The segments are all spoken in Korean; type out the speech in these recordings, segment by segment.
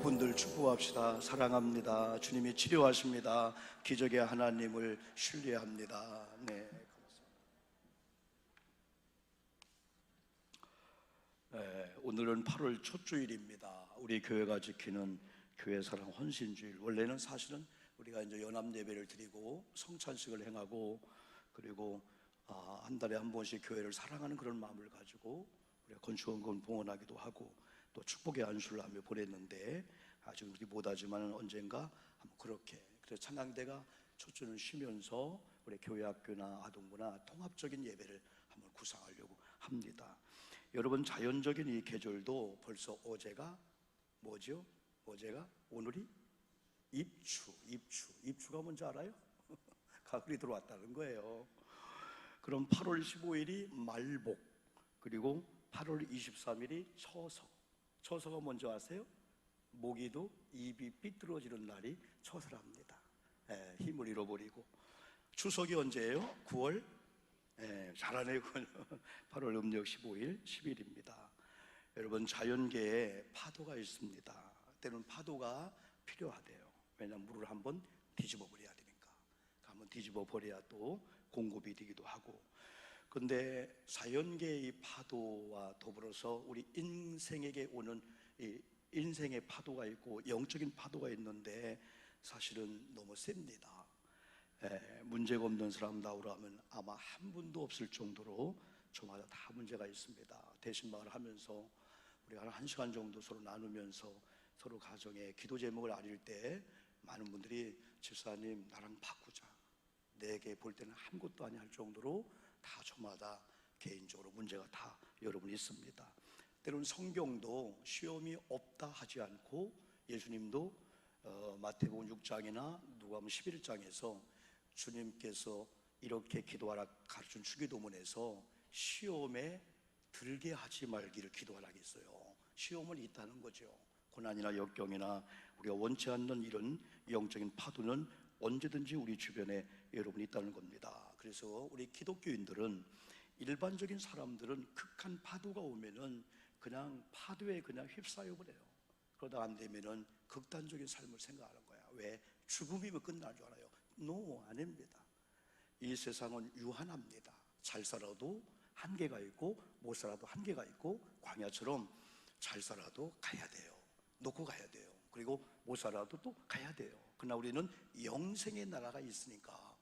분들 축복합시다. 사랑합니다. 주님이 치료하십니다. 기적의 하나님을 신뢰합니다. 네, 오늘은 8월 첫 주일입니다. 우리 교회가 지키는 교회사랑 헌신주일. 원래는 사실은 우리가 이제 연합 예배를 드리고 성찬식을 행하고 그리고 한 달에 한 번씩 교회를 사랑하는 그런 마음을 가지고 우리가 건축원금 봉헌하기도 하고 또 축복의 안수를 하며 보냈는데 아직 우리 못하지만 언젠가 한번 그렇게 그래서 찬양대가 첫 주는 쉬면서 우리 교회 학교나 아동부나 통합적인 예배를 한번 구상하려고 합니다. 여러분, 자연적인 이 계절도 벌써 어제가 뭐죠? 어제가 오늘이 입추가 뭔지 알아요? 가을이 들어왔다는 거예요. 그럼 8월 15일이 말복, 그리고 8월 23일이 처서가 뭔지 아세요? 모기도 입이 삐뚤어지는 날이 처서랍니다. 힘을 잃어버리고. 추석이 언제예요? 9월? 잘하네요. 8월 음력 15일, 10일입니다. 여러분, 자연계에 파도가 있습니다. 때로는 파도가 필요하대요. 왜냐하면 물을 한번 뒤집어 버려야 되니까. 한번 뒤집어 버려야 또 공급이 되기도 하고. 그런데 자연계의 이 파도와 더불어서 우리 인생에게 오는 이 인생의 파도가 있고 영적인 파도가 있는데 사실은 너무 셉니다. 문제가 없는 사람 나오라 하면 아마 한 분도 없을 정도로 저마다 다 문제가 있습니다. 대신방을 하면서 우리가 한 1시간 정도 서로 나누면서 서로 가정의 기도 제목을 알릴 때 많은 분들이 집사님 나랑 바꾸자, 내게 볼 때는 아무것도 아니 할 정도로 다 저마다 개인적으로 문제가 다 여러분 있습니다. 때로는 성경도 시험이 없다 하지 않고 예수님도 마태복음 6장이나 누가복음 11장에서 주님께서 이렇게 기도하라 가르친 주기도문에서 시험에 들게 하지 말기를 기도하라 했어요. 시험은 있다는 거죠. 고난이나 역경이나 우리가 원치 않는 이런 영적인 파도는 언제든지 우리 주변에 여러분이 있다는 겁니다. 그래서 우리 기독교인들은 일반적인 사람들은 극한 파도가 오면은 그냥 파도에 그냥 휩싸여 버려요. 그러다 안 되면은 극단적인 삶을 생각하는 거야. 왜? 죽음이면 끝날 줄 알아요. No, 아닙니다. 이 세상은 유한합니다. 잘 살아도 한계가 있고 못 살아도 한계가 있고 광야처럼 잘 살아도 가야 돼요. 놓고 가야 돼요. 그리고 못 살아도 또 가야 돼요. 그러나 우리는 영생의 나라가 있으니까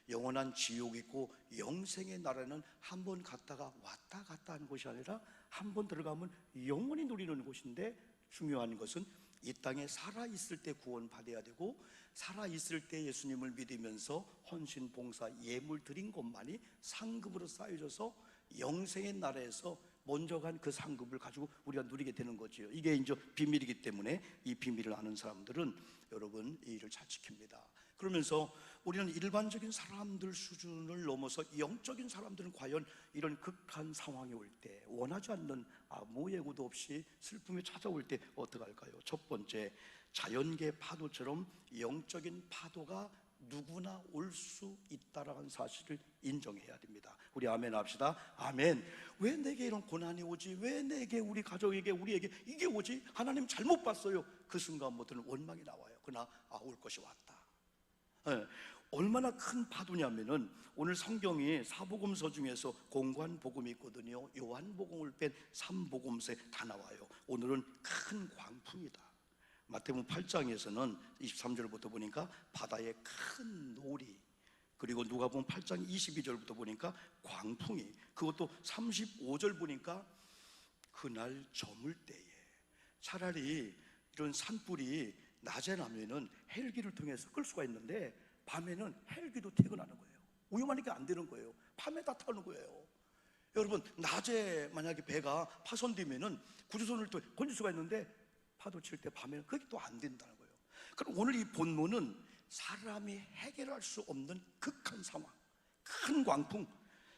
영원한 지옥이 있고 영생의 나라는 한 번 갔다가 왔다 갔다 하는 곳이 아니라 한 번 들어가면 영원히 누리는 곳인데 중요한 것은 이 땅에 살아있을 때 구원받아야 되고 살아있을 때 예수님을 믿으면서 헌신, 봉사, 예물 드린 것만이 상급으로 쌓여져서 영생의 나라에서 먼저 간 그 상급을 가지고 우리가 누리게 되는 거죠. 이게 이제 비밀이기 때문에 이 비밀을 아는 사람들은 여러분 이 일을 잘 지킵니다. 그러면서 우리는 일반적인 사람들 수준을 넘어서 영적인 사람들은 과연 이런 극한 상황이 올 때 원하지 않는 아무 예고도 없이 슬픔이 찾아올 때 어떻게 할까요? 첫 번째, 자연계 파도처럼 영적인 파도가 누구나 올 수 있다라는 사실을 인정해야 됩니다. 우리 아멘 합시다. 아멘. 왜 내게 이런 고난이 오지? 왜 내게, 우리 가족에게, 우리에게 이게 오지? 하나님 잘못 봤어요. 그 순간부터는 원망이 나와요. 그러나 올 것이 왔다. 얼마나 큰 파도냐면은 오늘 성경이 사복음서 중에서 공관복음이 있거든요. 요한복음을 뺀 3복음서에 다 나와요. 오늘은 큰 광풍이다. 마태복음 8장에서는 23절부터 보니까 바다에 큰 놀이, 그리고 누가복음 8장 22절부터 보니까 광풍이, 그것도 35절 보니까 그날 저물 때에. 차라리 이런 산불이 낮에 나면은 헬기를 통해서 끌 수가 있는데 밤에는 헬기도 퇴근하는 거예요. 위험하니까 안 되는 거예요. 밤에 다 타는 거예요. 여러분, 낮에 만약에 배가 파손되면은 구조선을 또 건질 수가 있는데 파도 칠 때 밤에는 그게 또 안 된다는 거예요. 그럼 오늘 이 본문은 사람이 해결할 수 없는 극한 상황, 큰 광풍.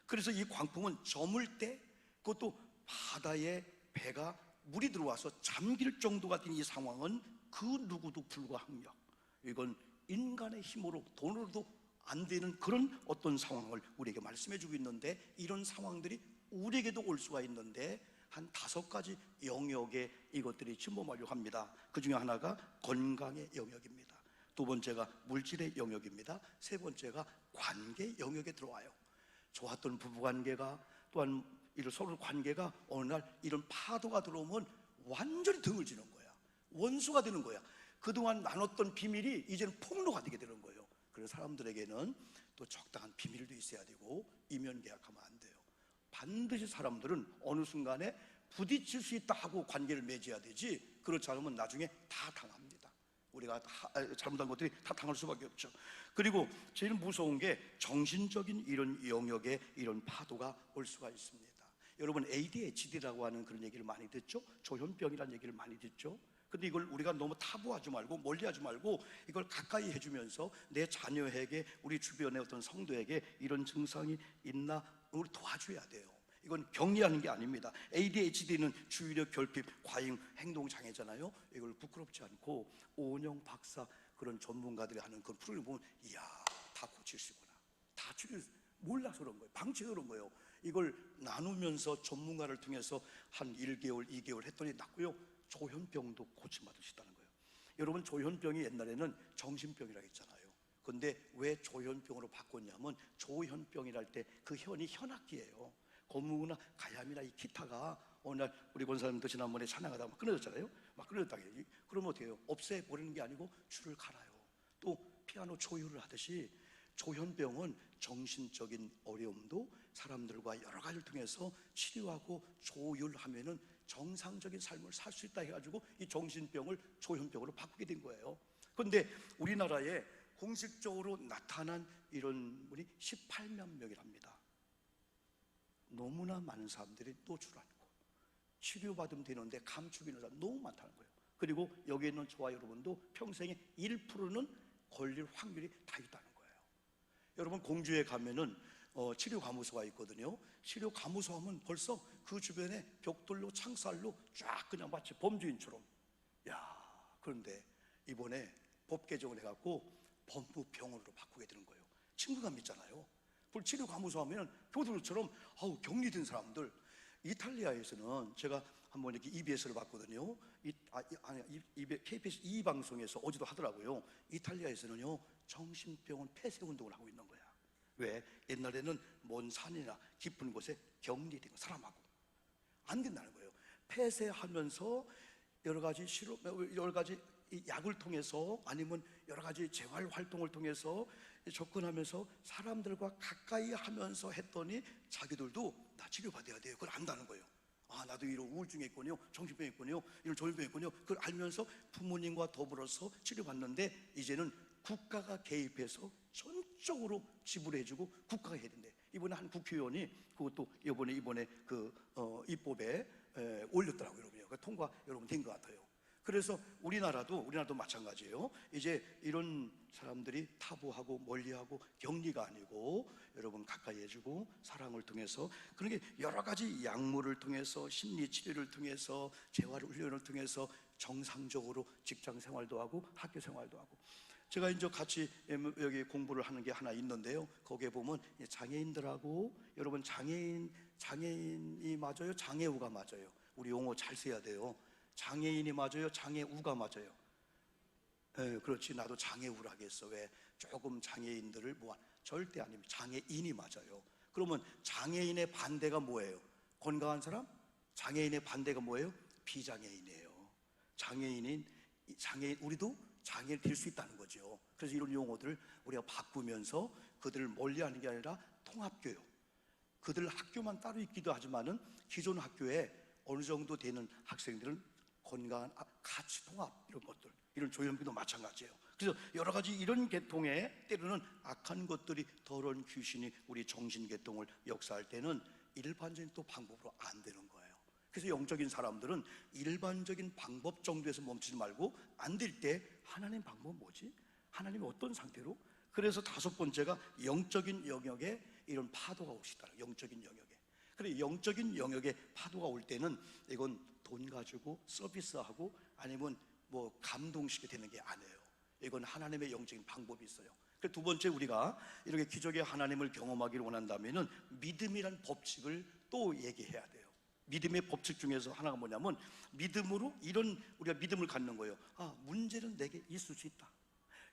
그래서 이 광풍은 저물 때, 그것도 바다에 배가 물이 들어와서 잠길 정도가 된 이 상황은 그 누구도 불가항력, 이건 인간의 힘으로 돈으로도 안 되는 그런 어떤 상황을 우리에게 말씀해 주고 있는데, 이런 상황들이 우리에게도 올 수가 있는데 한 5가지 영역에 이것들이 침범하려고 합니다. 그 중에 하나가 건강의 영역입니다. 두 번째가 물질의 영역입니다. 세 번째가 관계 영역에 들어와요. 좋았던 부부관계가, 또한 이런 서로 관계가 어느 날 이런 파도가 들어오면 완전히 등을 지는 거야. 원수가 되는 거야. 그동안 나눴던 비밀이 이제는 폭로가 되게 되는 거예요. 그래서 사람들에게는 또 적당한 비밀도 있어야 되고 이면 계약하면 안 돼요. 반드시 사람들은 어느 순간에 부딪힐 수 있다 하고 관계를 맺어야 되지, 그렇지 않으면 나중에 다 당합니다. 우리가 잘못한 것들이 다 당할 수밖에 없죠. 그리고 제일 무서운 게 정신적인 이런 영역에 이런 파도가 올 수가 있습니다. 여러분 ADHD라고 하는 그런 얘기를 많이 듣죠? 조현병이라는 얘기를 많이 듣죠? 근데 이걸 우리가 너무 타부하지 말고 멀리하지 말고 이걸 가까이 해주면서 내 자녀에게, 우리 주변의 어떤 성도에게 이런 증상이 있나 우리 도와줘야 돼요. 이건 격리하는 게 아닙니다. ADHD는 주의력 결핍, 과잉 행동장애잖아요. 이걸 부끄럽지 않고 오은영 박사 그런 전문가들이 하는 그 프로그램 보면 이야, 다 고칠수구나, 다 치료, 몰라서 그런 거예요. 방치해서 그런 거예요. 이걸 나누면서 전문가를 통해서 한 1개월, 2개월 했더니 낫고요. 조현병도 고침받으시다는 거예요. 여러분, 조현병이 옛날에는 정신병이라고 했잖아요. 근데 왜 조현병으로 바꿨냐면 조현병이랄 때 그 현이 현악기예요. 고무나 가야미나 이 기타가 어느 날 우리 권사님도 지난번에 찬양하다가 막 끊어졌잖아요. 막 끊어졌다. 그러면 어떻게 해요? 없애버리는 게 아니고 줄을 갈아요. 또 피아노 조율을 하듯이 조현병은 정신적인 어려움도 사람들과 여러 가지를 통해서 치료하고 조율하면은 정상적인 삶을 살 수 있다 해가지고 이 정신병을 조현병으로 바꾸게 된 거예요. 그런데 우리나라에 공식적으로 나타난 이런 분이 18만 명이랍니다. 너무나 많은 사람들이 노출하고 치료받으면 되는데 감추고 있는 사람 너무 많다는 거예요. 그리고 여기 있는 저와 여러분도 평생에 1%는 걸릴 확률이 다 있다는 거예요. 여러분, 공주에 가면은 치료감호소가 있거든요. 치료감호소 하면 벌써 그 주변에 벽돌로 창살로 쫙 그냥 마치 범죄인처럼. 야, 그런데 이번에 법 개정을 해갖고 법무병원으로 바꾸게 되는 거예요. 친구가 믿잖아요. 치료감호소 하면 교도처럼 격리된 사람들. 이탈리아에서는 제가 한번 이렇게 EBS를 봤거든요. KBS 2방송에서 어제도 하더라고요. 이탈리아에서는요, 정신병원 폐쇄 운동을 하고 있는 거야. 왜? 옛날에는 먼 산이나 깊은 곳에 격리된 거, 사람하고 안 된다는 거예요. 폐쇄하면서 여러 가지 이 약을 통해서 아니면 여러 가지 재활 활동을 통해서 접근하면서 사람들과 가까이 하면서 했더니 자기들도 나 치료받아야 돼요. 그걸 안다는 거예요. 아, 나도 이런 우울증이 있군요, 정신병이 있군요, 이런 조현병이 있군요. 그걸 알면서 부모님과 더불어서 치료받는데 이제는 국가가 개입해서 전적으로 지불해주고 국가가 해야 된대. 이번에 한 국회의원이 그것도 이번에 그 입법에 올렸더라고요, 여러분요. 통과 여러분 된 것 같아요. 그래서 우리나라도 마찬가지예요. 이제 이런 사람들이 타부하고 멀리하고 격리가 아니고 여러분 가까이 해주고 사랑을 통해서, 그러게 여러 가지 약물을 통해서 심리 치료를 통해서 재활 훈련을 통해서 정상적으로 직장 생활도 하고 학교 생활도 하고. 제가 이제 같이 여기 공부를 하는 게 하나 있는데요. 거기에 보면 장애인들하고, 여러분 장애인이 맞아요, 장애우가 맞아요? 우리 용어 잘 써야 돼요. 장애인이 맞아요, 장애우가 맞아요? 그렇지, 나도 장애우를 하겠어. 왜? 조금 장애인들을 절대 아닙니다. 장애인이 맞아요. 그러면 장애인의 반대가 뭐예요? 건강한 사람? 장애인의 반대가 뭐예요? 비장애인이에요. 장애인, 우리도 장애를 될 수 있다는 거죠. 그래서 이런 용어들을 우리가 바꾸면서 그들을 멀리하는 게 아니라 통합교육, 그들 학교만 따로 있기도 하지만은 기존 학교에 어느 정도 되는 학생들은 건강한 가치 통합, 이런 것들, 이런 조현병도 마찬가지예요. 그래서 여러 가지 이런 계통에 때로는 악한 것들이, 더러운 귀신이 우리 정신계통을 역사할 때는 일반적인 또 방법으로 안 되는 거예요. 그래서 영적인 사람들은 일반적인 방법 정도에서 멈추지 말고 안 될 때 하나님 방법은 뭐지? 하나님이 어떤 상태로? 그래서 5번째가 영적인 영역에 이런 파도가 오시다. 영적인 영역에. 그래, 영적인 영역에 파도가 올 때는 이건 돈 가지고 서비스하고 아니면 감동시게 되는 게 아니에요. 이건 하나님의 영적인 방법이 있어요. 그 두 번째, 우리가 이렇게 기적의 하나님을 경험하기를 원한다면은 믿음이란 법칙을 또 얘기해야 돼요. 믿음의 법칙 중에서 하나가 뭐냐면 믿음으로 이런 우리가 믿음을 갖는 거예요. 문제는 내게 있을 수 있다.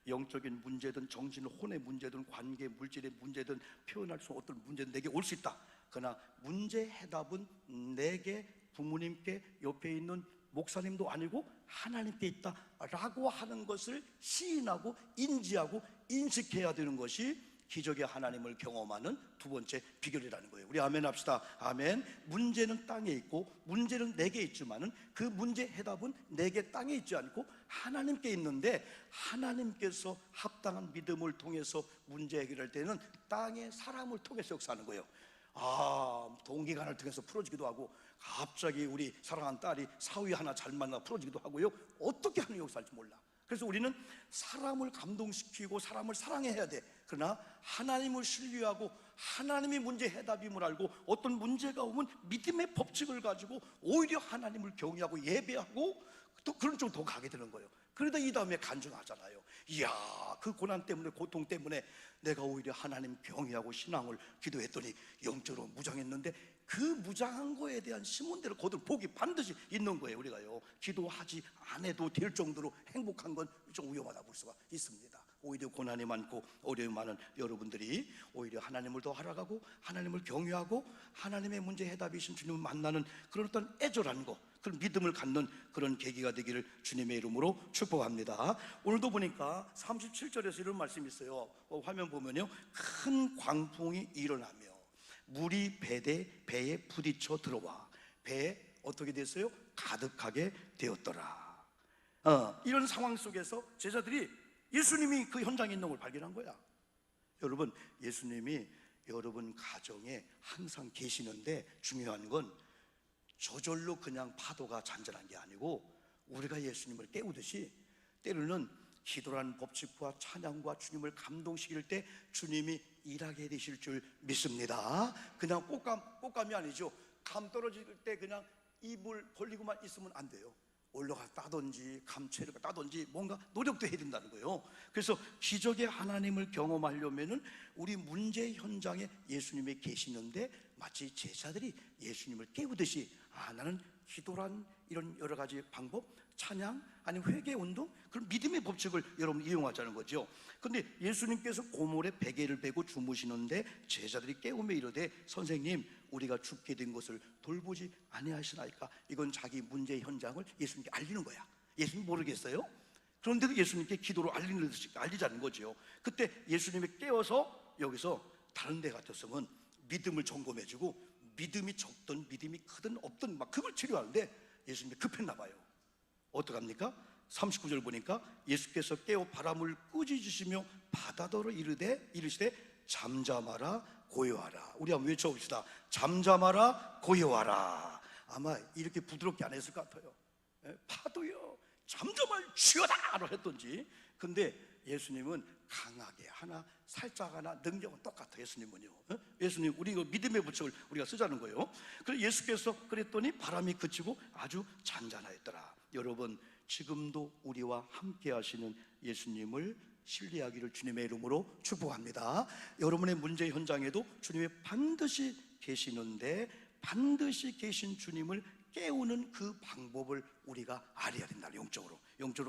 영적인 문제든 정신 혼의 문제든 관계 물질의 문제든 표현할 수 없는 어떤 문제든 내게 올 수 있다. 그러나 문제 해답은 내게 부모님께 옆에 있는 목사님도 아니고 하나님께 있다라고 하는 것을 시인하고 인지하고 인식해야 되는 것이 기적의 하나님을 경험하는 두 번째 비결이라는 거예요. 우리 아멘 합시다. 아멘. 문제는 땅에 있고 문제는 내게 있지만은 그 문제 해답은 내게 땅에 있지 않고 하나님께 있는데, 하나님께서 합당한 믿음을 통해서 문제 해결할 때는 땅에 사람을 통해서 역사하는 거예요. 동기간을 통해서 풀어지기도 하고, 갑자기 우리 사랑하는 딸이 사위 하나 잘 만나 풀어지기도 하고요. 어떻게 하는 역사할지 몰라. 그래서 우리는 사람을 감동시키고 사람을 사랑해야 돼. 그러나 하나님을 신뢰하고 하나님이 문제 해답임을 알고 어떤 문제가 오면 믿음의 법칙을 가지고 오히려 하나님을 경외하고 예배하고 또 그런 쪽으로 더 가게 되는 거예요. 그러다 이 다음에 간증하잖아요. 이야, 그 고난 때문에 고통 때문에 내가 오히려 하나님 경외하고 신앙을 기도했더니 영적으로 무장했는데 그 무장한 거에 대한 시몬대로 거둘 복이 반드시 있는 거예요. 우리가요, 기도하지 않아도 될 정도로 행복한 건 좀 위험하다 볼 수가 있습니다. 오히려 고난이 많고 어려움이 많은 여러분들이 오히려 하나님을 더 알아가고 하나님을 경외하고 하나님의 문제 해답이신 주님을 만나는 그런 어떤 애절한 거, 그런 믿음을 갖는 그런 계기가 되기를 주님의 이름으로 축복합니다. 오늘도 보니까 37절에서 이런 말씀이 있어요. 화면 보면요, 큰 광풍이 일어나며 물이 배에 부딪혀 들어와 배에 어떻게 됐어요? 가득하게 되었더라. 이런 상황 속에서 제자들이 예수님이 그 현장에 있는 걸 발견한 거야. 여러분, 예수님이 여러분 가정에 항상 계시는데 중요한 건 저절로 그냥 파도가 잔잔한 게 아니고 우리가 예수님을 깨우듯이 때로는 기도라는 법칙과 찬양과 주님을 감동시킬 때 주님이 일하게 되실 줄 믿습니다. 그냥 꽃감이 아니죠. 감 떨어질 때 그냥 입을 벌리고만 있으면 안 돼요. 올라가 따든지 감채를 따든지 뭔가 노력도 해야 된다는 거예요. 그래서 기적의 하나님을 경험하려면은 우리 문제 현장에 예수님이 계시는데 마치 제자들이 예수님을 깨우듯이 나는 기도란 이런 여러 가지 방법, 찬양, 아니면 회개 운동, 그런 믿음의 법칙을 여러분 이용하자는 거죠. 근데 예수님께서 고물에 베개를 베고 주무시는데 제자들이 깨우며 이르되 선생님, 우리가 죽게 된 것을 돌보지 아니하시나이까? 이건 자기 문제 현장을 예수님께 알리는 거야. 예수님 모르겠어요? 그런데도 예수님께 기도로 알리자는 거죠. 그때 예수님이 깨워서 여기서 다른 데 같았으면 믿음을 점검해주고 믿음이 적든 믿음이 크든 없든 막 그걸 치료하는데 예수님이 급했나 봐요. 어떡합니까? 39절 보니까 예수께서 깨어 바람을 꾸짖으시며 바다더러 이르시되 잠잠하라 고요하라. 우리 한번 외쳐봅시다. 잠잠하라 고요하라. 아마 이렇게 부드럽게 안 했을 것 같아요. 파도요 잠잠할 쥐어다로 했던지. 근데 예수님은 강하게 하나 살짝 하나 능력은 똑같아. 예수님은요. 예수님, 우리 이거 믿음의 법칙을 우리가 쓰자는 거예요. 그래서 예수께서 그랬더니 바람이 그치고 아주 잔잔하였더라. 여러분, 지금도 우리와 함께 하시는 예수님을 신뢰하기를 주님의 이름으로 축복합니다. 여러분의 문제 현장에도 주님이 반드시 계시는데 반드시 계신 주님을 깨우는 그 방법을 우리가 알아야 된다. 영적으로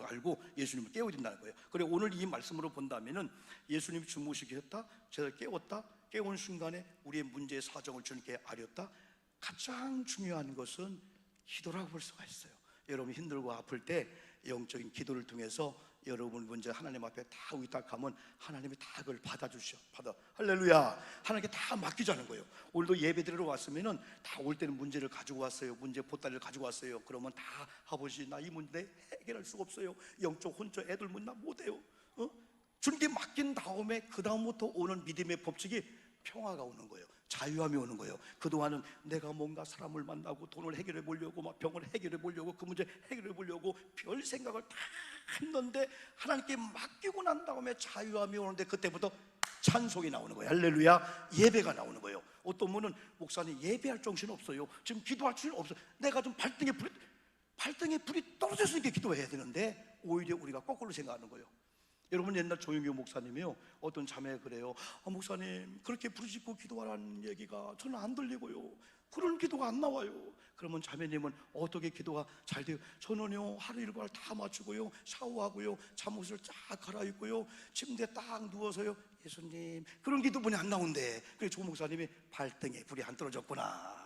알고 예수님을 깨워야 된다는 거예요. 그리고 오늘 이 말씀으로 본다면은 예수님이 주무시겠다, 제가 깨웠다, 깨운 순간에 우리의 문제의 사정을 주님께 알렸다. 가장 중요한 것은 기도라고 볼 수가 있어요. 여러분 힘들고 아플 때 영적인 기도를 통해서 여러분 문제 하나님 앞에 다 의탁하면 하나님이 다 그걸 받아주셔. 할렐루야. 하나님께 다 맡기자는 거예요. 오늘도 예배 드리러 왔으면은 다 올 때는 문제를 가지고 왔어요. 문제 보따리를 가지고 왔어요. 그러면 다 아버지, 나 이 문제 해결할 수가 없어요. 영적 혼자 애들 문 나 못해요. 주님께 맡긴 다음에 그 다음부터 오는 믿음의 법칙이 평화가 오는 거예요. 자유함이 오는 거예요. 그동안은 내가 뭔가 사람을 만나고 돈을 해결해 보려고 막 병을 해결해 보려고 그 문제 해결해 보려고 별 생각을 다 했는데 하나님께 맡기고 난 다음에 자유함이 오는데 그때부터 찬송이 나오는 거예요. 할렐루야. 예배가 나오는 거예요. 어떤 분은 목사님 예배할 정신 없어요. 지금 기도할 정신 없어요. 내가 좀 발등에 불이 떨어졌으니까 기도해야 되는데 오히려 우리가 거꾸로 생각하는 거예요. 여러분, 옛날 조용교 목사님이요, 어떤 자매가 그래요. 목사님, 그렇게 부르짖고 기도하라는 얘기가 저는 안 들리고요, 그런 기도가 안 나와요. 그러면 자매님은 어떻게 기도가 잘 돼요? 저는요, 하루 일과를 다 마치고요, 샤워하고요, 잠옷을 쫙 갈아입고요, 침대에 딱 누워서요, 예수님, 그런 기도분이 안 나온대. 그래서 조 목사님이 발등에 불이 안 떨어졌구나.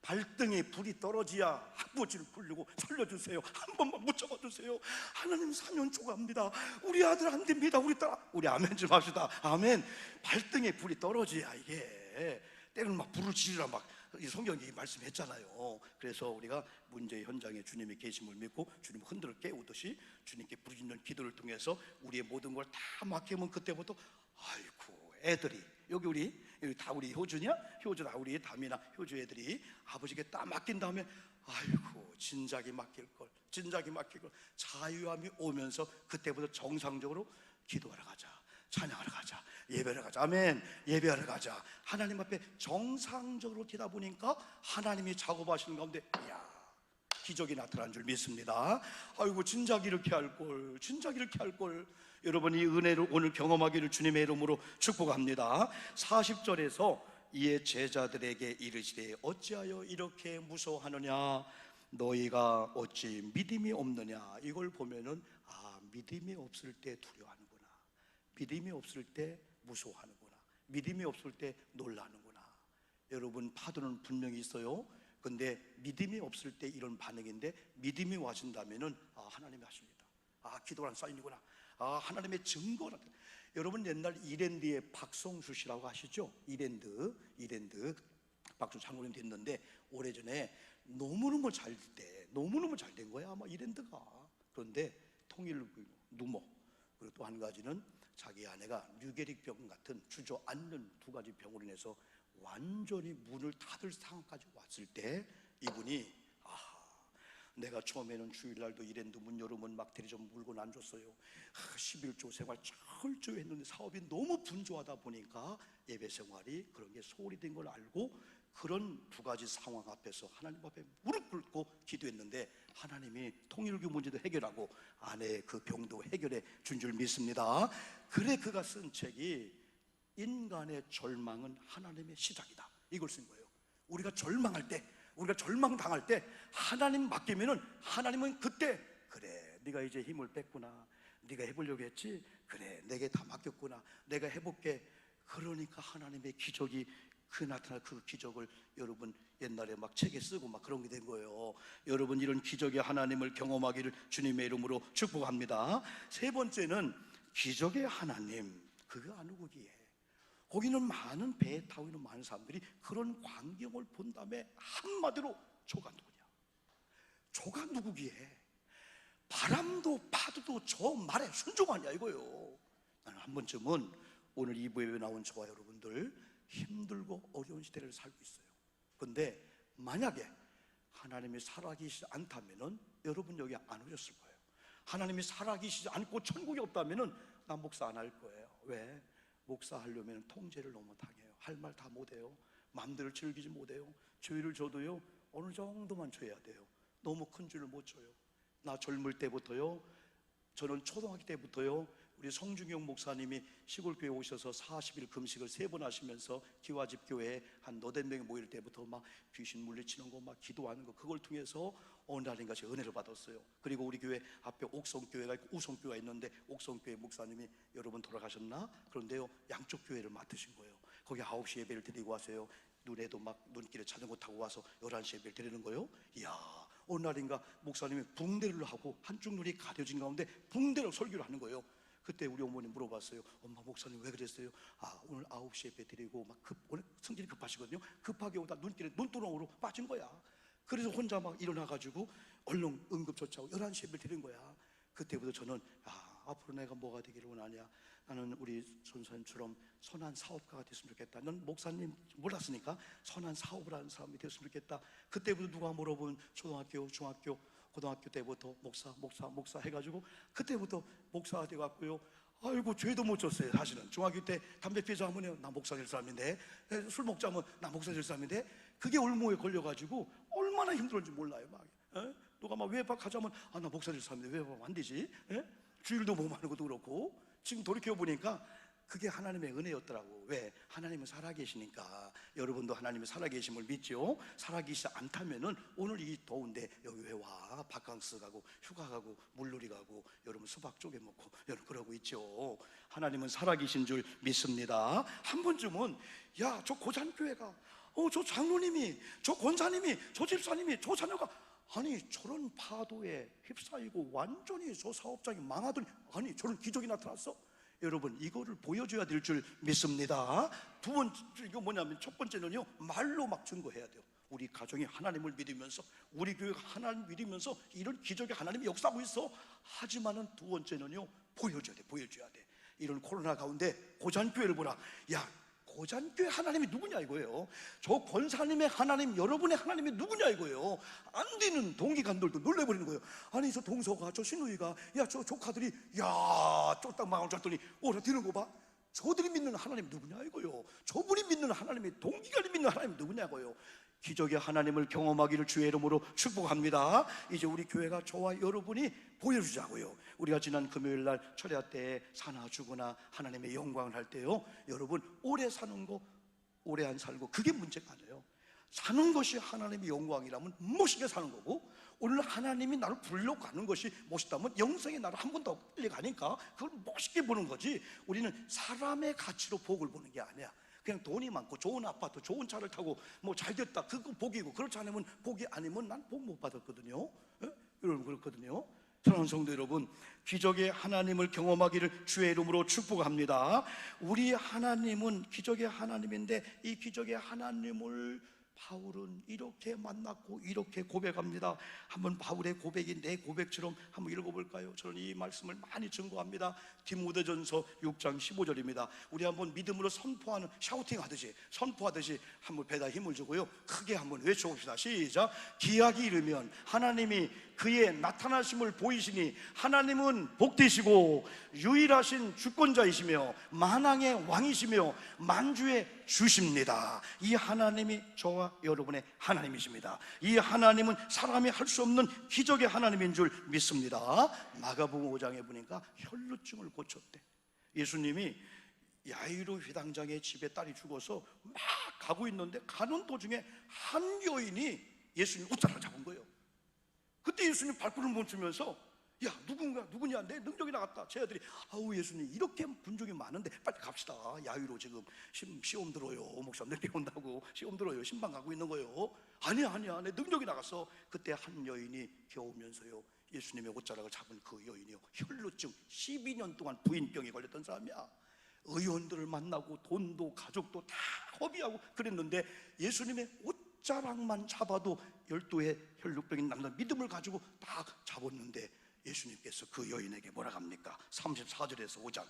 발등에 불이 떨어져야 아버지를 부르고 살려주세요, 한 번만 붙잡아 주세요, 하나님 사면 초과합니다, 우리 아들 안 됩니다, 우리 딸, 우리 아멘 좀 합시다. 아멘. 발등에 불이 떨어져야 이게, 때로는 막 불을 지르라 막 성경이 말씀했잖아요. 그래서 우리가 문제의 현장에 주님의 계심을 믿고 주님 흔들어 깨우듯이 주님께 부르짖는 기도를 통해서 우리의 모든 걸 다 맡기면 그때부터 아이고 애들이, 여기 다 우리 효주냐? 효주나 우리 담이나 효주 애들이 아버지께 딱 맡긴 다음에 아이고 진작에 맡길 걸, 진작에 맡길 걸, 자유함이 오면서 그때부터 정상적으로 기도하러 가자, 찬양하러 가자, 예배하러 가자. 아멘. 예배하러 가자. 하나님 앞에 정상적으로 되다 보니까 하나님이 작업하시는 가운데 이야, 기적이 나타난 줄 믿습니다. 아이고 진작 이렇게 할걸, 진작 이렇게 할걸. 여러분, 이 은혜를 오늘 경험하기를 주님의 이름으로 축복합니다. 40절에서 이에 제자들에게 이르시되 어찌하여 이렇게 무서워하느냐, 너희가 어찌 믿음이 없느냐. 이걸 보면은 믿음이 없을 때 두려워하는구나, 믿음이 없을 때 무서워하는구나, 믿음이 없을 때 놀라는구나. 여러분, 파도는 분명히 있어요. 근데 믿음이 없을 때 이런 반응인데, 믿음이 와신다면은 하나님이 하십니다. 기도란 사인이구나, 하나님의 증거라. 여러분, 옛날 이랜드의 박성수 씨라고 아시죠? 이랜드 박수 장로님 됐는데, 오래전에 너무너무 잘 된 거야 아마 이랜드가. 그런데 통일부 누모, 그리고 또 한 가지는 자기 아내가 류게릭병 같은 주저앉는 두 가지 병으로 인해서 완전히 문을 닫을 상황까지 왔을 때 이분이 내가 처음에는 주일날도 이랜드 문 열으면 막대리 좀 물건 안 줬어요. 11조 생활 철저히 했는데 사업이 너무 분주하다 보니까 예배 생활이 그런 게 소홀히 된 걸 알고 그런 두 가지 상황 앞에서 하나님 앞에 무릎 꿇고 기도했는데 하나님이 통일교 문제도 해결하고 아내의 그 병도 해결해 준 줄 믿습니다. 그래 그가 쓴 책이 인간의 절망은 하나님의 시작이다, 이걸 쓴 거예요. 우리가 절망할 때, 우리가 절망당할 때 하나님 맡기면은 하나님은 그때 그래 네가 이제 힘을 뺐구나, 네가 해보려고 했지, 그래 내게 다 맡겼구나, 내가 해볼게. 그러니까 하나님의 기적이 나타날 그 기적을 여러분 옛날에 막 책에 쓰고 막 그런 게 된 거예요. 여러분, 이런 기적의 하나님을 경험하기를 주님의 이름으로 축복합니다. 세 번째는 기적의 하나님, 그가 누구기에? 거기는 많은 배에 타고 있는 많은 사람들이 그런 광경을 본 다음에 한마디로 저가 누구냐, 저가 누구기에 바람도 파도도 저 말에 순종하냐 이거요. 나는 한 번쯤은 오늘 2부에 나온 저와 여러분들 힘들고 어려운 시대를 살고 있어요. 근데 만약에 하나님이 살아계시지 않다면은 여러분 여기 안 오셨을 거예요. 하나님이 살아계시지 않고 천국이 없다면은 나 목사 안 할 거예요. 왜? 목사하려면 통제를 너무 당해요. 할 말 다 못해요. 마음대로 즐기지 못해요. 죄를 져도요 어느 정도만 줘야 돼요. 너무 큰 죄를 못 줘요. 나 젊을 때부터요, 저는 초등학교 때부터요, 우리 성중용 목사님이 시골교회 오셔서 40일 금식을 3번 하시면서 기와집교회에 한 너댓 명이 모일 때부터 막 귀신 물리치는 거 막 기도하는 거, 그걸 통해서 어느 날인가 제가 은혜를 받았어요. 그리고 우리 교회 앞에 옥성교회가 있고 우성교회가 있는데 옥성교회 목사님이 여러분 돌아가셨나? 그런데요 양쪽 교회를 맡으신 거예요. 거기 9시 예배를 드리고 와서요, 눈에도 막 눈길에 자전거 타고 와서 11시 예배를 드리는 거예요. 이야, 어느 날인가 목사님이 붕대를 하고 한쪽 눈이 가려진 가운데 붕대로 설교를 하는 거예요. 그때 우리 어머니 물어봤어요. 엄마, 목사님 왜 그랬어요? 오늘 9시 예배 드리고 막 오늘 성질이 급하시거든요. 급하게 오다 눈길에 눈두렁으로 빠진 거야. 그래서 혼자 막 일어나가지고 얼른 응급처치하고 11시 예배를 드린 거야. 그때부터 저는 앞으로 내가 뭐가 되기를 원하냐, 나는 우리 전사님처럼 선한 사업가가 됐으면 좋겠다. 넌 목사님 몰랐으니까 선한 사업을 하는 사람이 됐으면 좋겠다. 그때부터 누가 물어보면 초등학교, 중학교, 고등학교 때부터 목사 해가지고 그때부터 목사가 돼갖고요, 아이고 죄도 못 졌어요. 사실은 중학교 때 담배 피자 하면 나 목사 될 사람인데, 술 먹자면 나 목사 될 사람인데, 그게 올무에 걸려가지고 얼마나 힘들었는지 몰라요. 막 누가 막 외박 하자면 나 목사 될 사람인데 외박 안 되지, 주일도 못 하는 것도 그렇고. 지금 돌이켜보니까 그게 하나님의 은혜였더라고. 왜? 하나님은 살아계시니까. 여러분도 하나님이 살아계심을 믿죠? 살아계시지 않다면은 오늘 이 더운데 여기 왜 와? 바캉스 가고 휴가 가고 물놀이 가고 여러분 수박 쪼개 먹고 여러분 그러고 있죠. 하나님은 살아계신 줄 믿습니다. 한 번쯤은 야, 저 고잔교회가 저 장로님이, 저 권사님이, 저 집사님이, 저 자녀가 아니 저런 파도에 휩싸이고 완전히 저 사업장이 망하더니 아니 저런 기적이 나타났어? 여러분 이거를 보여줘야 될 줄 믿습니다. 두 번째 이거 뭐냐면 첫 번째는요, 말로 막 증거해야 돼요. 우리 가정이 하나님을 믿으면서 우리 교회가 하나님을 믿으면서 이런 기적이 하나님이 역사하고 있어. 하지만은 두 번째는요, 보여줘야 돼. 보여줘야 돼. 이런 코로나 가운데 고잔교회를 보라. 야, 고잔교회 하나님이 누구냐 이거예요. 저 권사님의 하나님, 여러분의 하나님이 누구냐 이거예요. 안 되는 동기간들도 놀래버리는 거예요. 아니 저 동서가, 저 신우이가, 야 저 조카들이 야 쫄딱 망을 쳤더니 오라 드는 거 봐. 저들이 믿는 하나님 누구냐 이거예요. 저분이 믿는 하나님이, 동기간이 믿는 하나님 누구냐고요. 기적의 하나님을 경험하기를 주의 이름으로 축복합니다. 이제 우리 교회가 저와 여러분이 보여주자고요. 우리가 지난 금요일 날 철야 때에 사나 죽으나 하나님의 영광을 할 때요, 여러분 오래 사는 거 오래 안 살고 그게 문제가 아니에요. 사는 것이 하나님의 영광이라면 멋있게 사는 거고, 오늘 하나님이 나를 불러가는 것이 멋있다면 영생의 나를 한 번 더 빨리 가니까 그걸 멋있게 보는 거지. 우리는 사람의 가치로 복을 보는 게 아니야. 그냥 돈이 많고 좋은 아파트, 좋은 차를 타고 뭐 잘 됐다 그거 복이고, 그렇지 않으면 복이 아니면 난 복 못 받았거든요. 여러분 그렇거든요. 사랑하는 성도 여러분, 기적의 하나님을 경험하기를 주의 이름으로 축복합니다. 우리 하나님은 기적의 하나님인데 이 기적의 하나님을 바울은 이렇게 만났고 이렇게 고백합니다. 한번 바울의 고백이 내 고백처럼 한번 읽어볼까요? 저는 이 말씀을 많이 증거합니다. 디모데전서 6장 15절입니다 우리 한번 믿음으로 선포하는, 샤우팅하듯이 선포하듯이 한번 배다 힘을 주고요, 크게 한번 외쳐봅시다. 시작. 기약이 이르면 하나님이 그의 나타나심을 보이시니 하나님은 복되시고 유일하신 주권자이시며 만왕의 왕이시며 만주의 주십니다. 이 하나님이 저와 여러분의 하나님이십니다. 이 하나님은 사람이 할 수 없는 기적의 하나님인 줄 믿습니다. 마가복음 5장에 보니까 혈루증을 고쳤대. 예수님이 야이로 회당장의 집에 딸이 죽어서 막 가고 있는데 가는 도중에 한 여인이 예수님 옷자락을 잡은 거예요. 그때 예수님 발걸음을 멈추면서 야 누구냐 내 능력이 나갔다. 제 아들이 아우 예수님 이렇게 분종이 많은데 빨리 갑시다. 야유로 지금 시험 들어요. 목사 늦게 온다고 시험 들어요. 신방 가고 있는 거예요. 아니야 내 능력이 나갔어. 그때 한 여인이 겨우면서요, 예수님의 옷자락을 잡은 그 여인이요, 혈루증 12년 동안 부인병에 걸렸던 사람이야. 의원들을 만나고 돈도 가족도 다 허비하고 그랬는데 예수님의 옷자락만 잡아도 12의 혈루병인 남자 믿음을 가지고 다 잡았는데 예수님께서 그 여인에게 뭐라 합니까? 34절에서 5장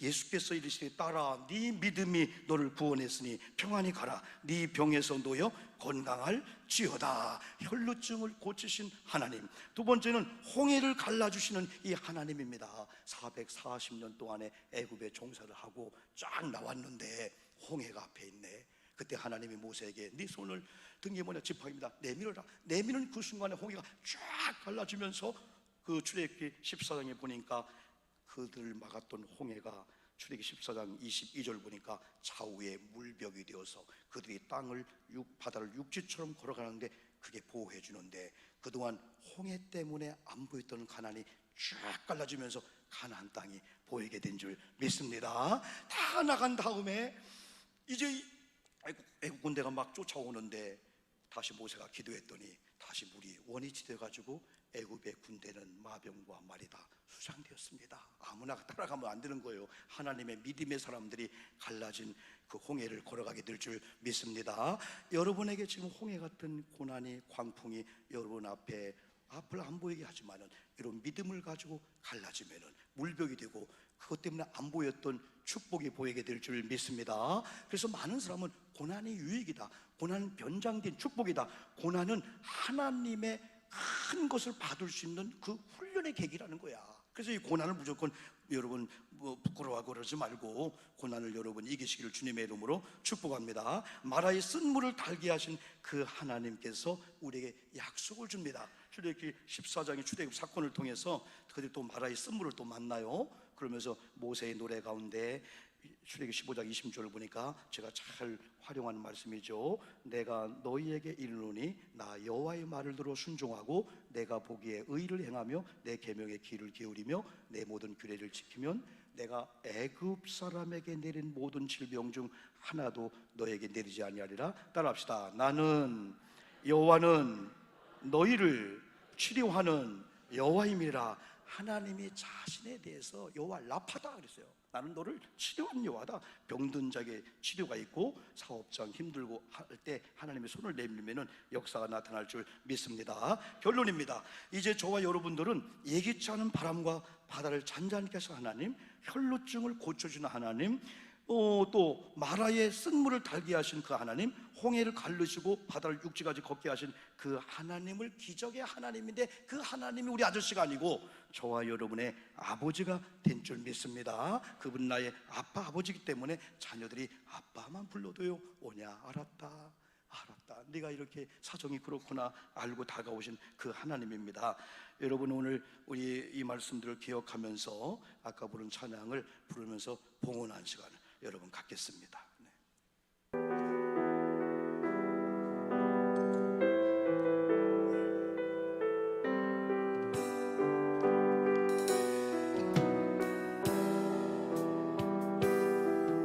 예수께서 이르시되 딸아 네 믿음이 너를 구원했으니 평안히 가라. 네 병에서 놓여 건강할지어다. 혈루증을 고치신 하나님. 두 번째는 홍해를 갈라주시는 이 하나님입니다. 440년 동안에 애굽에 종사를 하고 쫙 나왔는데 홍해가 앞에 있네. 그때 하나님이 모세에게 네 손을 등에 뭐냐 지팡이입니다 내밀어라. 내미는 그 순간에 홍해가 쫙 갈라지면서 그 출애굽기 14장에 보니까 그들 막았던 홍해가 출애굽기 14장 22절 보니까 좌우에 물벽이 되어서 그들이 바다를 육지처럼 걸어가는데 그게 보호해 주는데, 그동안 홍해 때문에 안 보였던 가나안이 쫙 갈라지면서 가나안 땅이 보이게 된 줄 믿습니다. 다 나간 다음에 이제 애국 군대가 막 쫓아오는데 다시 모세가 기도했더니 다시 물이 원위치 돼가지고 애굽의 군대는 마병과 말이 다 수장되었습니다. 아무나 따라가면 안 되는 거예요. 하나님의 믿음의 사람들이 갈라진 그 홍해를 걸어가게 될 줄 믿습니다. 여러분에게 지금 홍해 같은 고난이, 광풍이 여러분 앞을 안 보이게 하지만은 이런 믿음을 가지고 갈라지면은 물벽이 되고 그것 때문에 안 보였던 축복이 보이게 될 줄 믿습니다. 그래서 많은 사람은 고난이 유익이다, 고난은 변장된 축복이다, 고난은 하나님의 큰 것을 받을 수 있는 그 훈련의 계기라는 거야. 그래서 이 고난을 무조건 여러분 부끄러워하고 그러지 말고 고난을 여러분 이기시기를 주님의 이름으로 축복합니다. 마라의 쓴물을 달게 하신 그 하나님께서 우리에게 약속을 줍니다. 출애굽기 14장의 출애굽 사건을 통해서 그들이 또 마라의 쓴물을 또 만나요. 그러면서 모세의 노래 가운데 출애굽기 15장 20절을 보니까 제가 잘 활용하는 말씀이죠. 내가 너희에게 이르노니 나 여호와의 말을 들어 순종하고 내가 보기에 의를 행하며 내 계명에 귀를 기울이며 내 모든 규례를 지키면 내가 애굽 사람에게 내린 모든 질병 중 하나도 너에게 내리지 아니하리라. 따라합시다. 나는 여호와는 너희를 치료하는 여호와임이라. 하나님이 자신에 대해서 여호와 라파다 그랬어요. 나는 너를 치료하는 여호와다. 병든 자에게 치료가 있고 사업장 힘들고 할 때 하나님의 손을 내밀면 역사가 나타날 줄 믿습니다. 결론입니다. 이제 저와 여러분들은 예기치 않은 바람과 바다를 잔잔케 하신 하나님, 혈루증을 고쳐주는 하나님, 또 마라에 쓴물을 달게 하신 그 하나님, 홍해를 가르시고 바다를 육지까지 걷게 하신 그 하나님을 기적의 하나님인데, 그 하나님이 우리 아저씨가 아니고 저와 여러분의 아버지가 된 줄 믿습니다. 그분 나의 아빠 아버지이기 때문에 자녀들이 아빠만 불러도요 오냐 알았다 알았다, 네가 이렇게 사정이 그렇구나 알고 다가오신 그 하나님입니다. 여러분, 오늘 우리 이 말씀들을 기억하면서 아까 부른 찬양을 부르면서 봉헌한 시간을 여러분 갖겠습니다.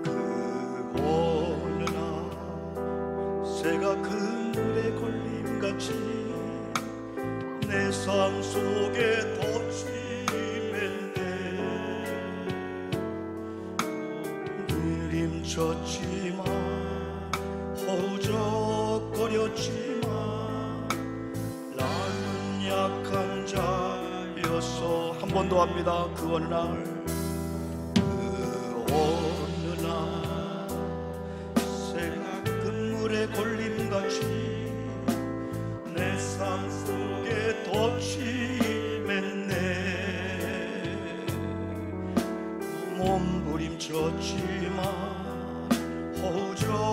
그 어느 날 새가 그물에 걸림같이 내 삶 속에 덧심했네. 졌지만 허우적거렸지만 나는 약한 자였어. 한 번 더 합니다. 그 어느 날, 그 어느 날 새가 그물에 걸림같이 내 삶 속에 덧심했네. 몸부림쳤지만 허우적거렸지만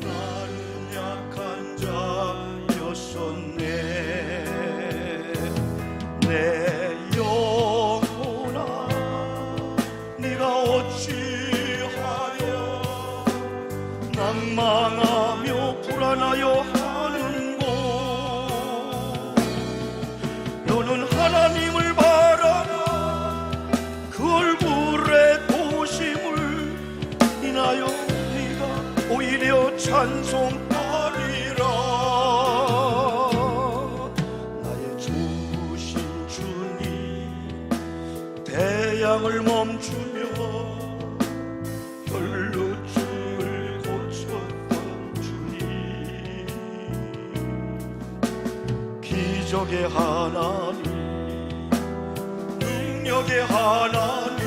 나는 약한 자였었네. 내 영혼아, 네가 어찌하여 낭망하며 불안하여 하는고. 너는 하나님을 바라라. 그 얼굴에 인하여 네가 오히려 찬송하리라. 나의 좋으신 주님, 태양을 멈추며 혈루증을 고쳤던 주님, 기적의 하나님, 능력의 하나님,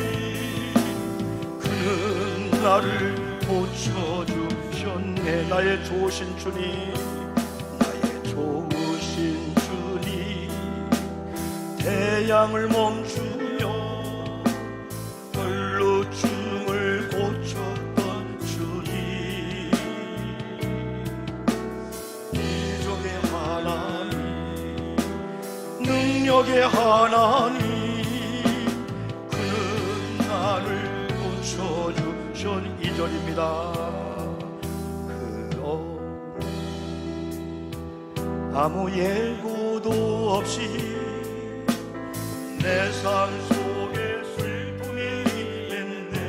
나를 고쳐주셨네. 나의 좋으신 주님, 나의 좋으신 주님, 태양을 멈추며 혈루증을 고쳤던 주님, 기적의 하나님, 능력의 하나님, 그는 나를 고쳐주셨네. 2절입니다. 아무 예고도 없이 내 삶 속에 슬픔이 있네.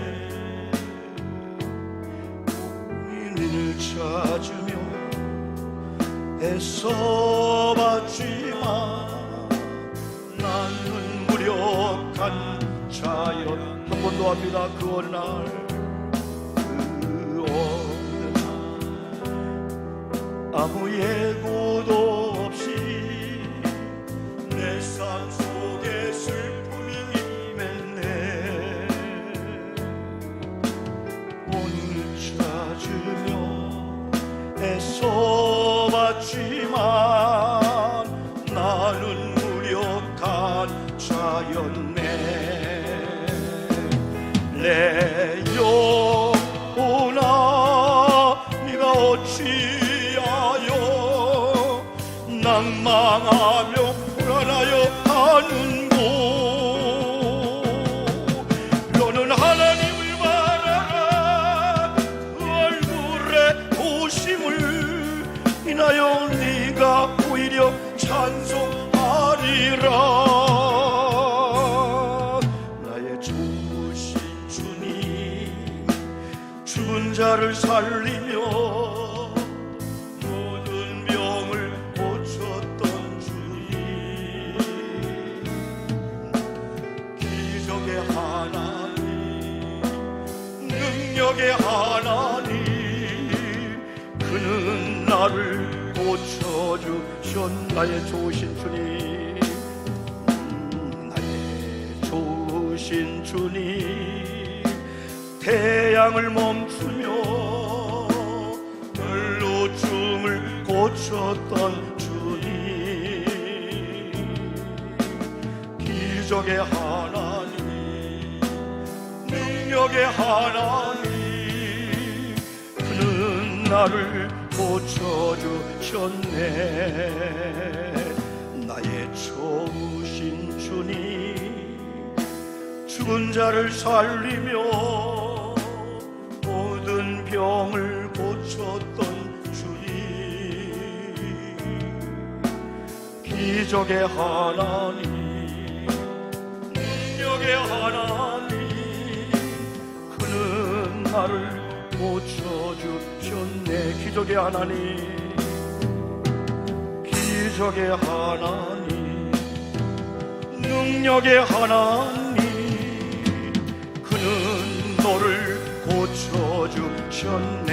은인을 찾으며 애써봤지만 나는 무력한 자였. 한 번 더 합니다. 그 어느 날, 아무 예고도 없이 내 삶 속에 슬픔이 임했네. 오늘 찾으며 애써봤지만 나는 무력한 자였네. 내 영혼아, 네가 어찌하여 낭망하며 불안하여 하는고. 나의 좋으신 주님, 죽은 자를 살리며 모든 병을 고쳤던 주님, 기적의 하나님, 능력의 하나님, 그는 나를 고쳐주셨. 나의 좋으신 주님, 나의 좋으신 주님, 태양을 멈추며 불로증을 고쳤던 주님, 기적의 하나님, 능력의 하나님, 그는 나를 고쳐주셨네. 나의 좋으신 주님, 죽은 자를 살리며 모든 병을 고쳤던 주님, 기적의 하나님, 능력의 하나님, 그는 나를 고쳐주셨네. 기적의 하나님, 기적의 하나님, 능력의 하나님, 그는 너를 고쳐주셨네.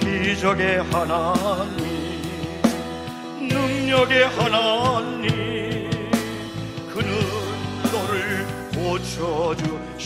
기적의 하나님, 능력의 하나님, 그는 너를 고쳐주셨네.